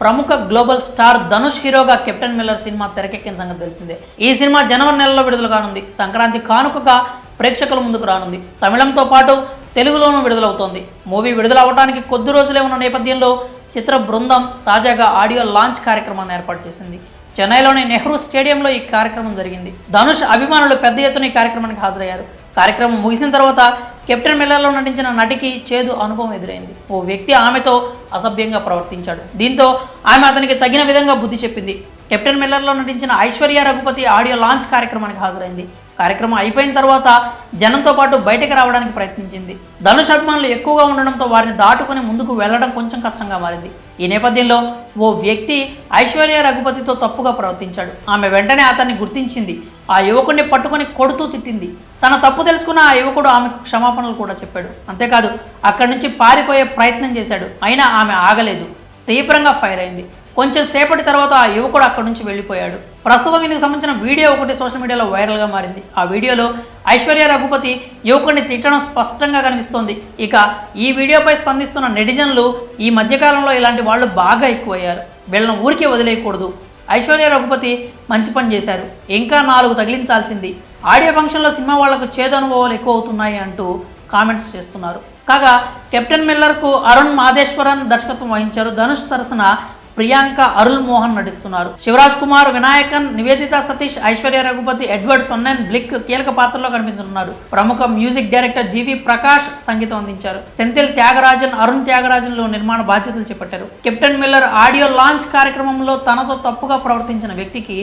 ప్రముఖ global star Dhanush హీరోగా captain Miller cinema తెరకెక్కిన సంగతి తెలిసిందే. ఈ సినిమా జనవరి నెలలో విడుదల కానుంది. సంక్రాంతి కానుకగా ప్రేక్షకుల ముందుకు రానుంది. తమిళంతో పాటు తెలుగులోనూ విడుదలవుతోంది. మూవీ విడుదల అవడానికి కొద్ది రోజులే ఉన్న నేపథ్యంలో చిత్ర బృందం తాజాగా ఆడియో లాంచ్ కార్యక్రమాన్ని ఏర్పాటు చేసింది. చెన్నైలోని నెహ్రూ స్టేడియంలో ఈ కార్యక్రమం జరిగింది. ధనుష్ అభిమానులు పెద్ద ఎత్తున ఈ కార్యక్రమానికి హాజరయ్యారు. కార్యక్రమం ముగిసిన తర్వాత కెప్టెన్ మిల్లర్లో నటించిన నటికి చేదు అనుభవం ఎదురైంది. ఓ వ్యక్తి ఆమెతో అసభ్యంగా ప్రవర్తించాడు. దీంతో ఆమె అతనికి తగిన విధంగా బుద్ధి చెప్పింది. కెప్టెన్ మిల్లర్లో నటించిన ఐశ్వర్య రఘుపతి ఆడియో లాంచ్ కార్యక్రమానికి హాజరైంది. కార్యక్రమం అయిపోయిన తర్వాత జనంతో పాటు బయటకు రావడానికి ప్రయత్నించింది. ధనుష్ అభిమానులు ఎక్కువగా ఉండడంతో వారిని దాటుకుని ముందుకు వెళ్లడం కొంచెం కష్టంగా మారింది. ఈ నేపథ్యంలో ఓ వ్యక్తి ఐశ్వర్య రఘుపతితో తప్పుగా ప్రవర్తించాడు. ఆమె వెంటనే అతన్ని గుర్తించింది. ఆ యువకుడిని పట్టుకొని కొడుతూ తిట్టింది. తన తప్పు తెలుసుకున్న ఆ యువకుడు ఆమెకు క్షమాపణలు కూడా చెప్పాడు. అంతేకాదు అక్కడి నుంచి పారిపోయే ప్రయత్నం చేశాడు. అయినా ఆమె ఆగలేదు. తీవ్రంగా ఫైర్ అయింది. కొంచెం సేపటి తర్వాత ఆ యువకుడు అక్కడి నుంచి వెళ్ళిపోయాడు. ప్రస్తుతం ఇందుకు సంబంధించిన వీడియో ఒకటి సోషల్ మీడియాలో వైరల్గా మారింది. ఆ వీడియోలో ఐశ్వర్య రఘుపతి యువకుడిని తిట్టడం స్పష్టంగా కనిపిస్తోంది. ఇక ఈ వీడియోపై స్పందిస్తున్న నెటిజన్లు ఈ మధ్యకాలంలో ఇలాంటి వాళ్ళు బాగా ఎక్కువయ్యారు. వీళ్ళను ఊరికే వదిలేయకూడదు. ఐశ్వర్య రఘుపతి మంచి పని చేశారు, ఇంకా 4 తగిలించాల్సింది. ఆడియో ఫంక్షన్లో సినిమా వాళ్లకు చేదు అనుభవాలు ఎక్కువ అవుతున్నాయి అంటూ కామెంట్స్ చేస్తున్నారు. కాగా కెప్టెన్ మిల్లర్కు అరుణ్ మాధేశ్వరన్ దర్శకత్వం వహించారు. ధనుష్ సరసన ప్రియాంక అరుల్ మోహన్ నటిస్తున్నారు. శివరాజ్ కుమార్, వినాయకన్, నివేదిత సతీష్, ఐశ్వర్య రఘుపతి, ఎడ్వర్డ్ సొన్నెన్ బ్లిక్ కీలక పాత్రలో కనిపించనున్నారు. ప్రముఖ మ్యూజిక్ డైరెక్టర్ జీవి ప్రకాష్ సంగీతం అందించారు. సెంథిల్ త్యాగరాజన్, అరుణ్ త్యాగరాజన్లు నిర్మాణ బాధ్యతలు చేపట్టారు. కెప్టెన్ మిల్లర్ ఆడియో లాంచ్ కార్యక్రమంలో తనతో తప్పుగా ప్రవర్తించిన వ్యక్తికి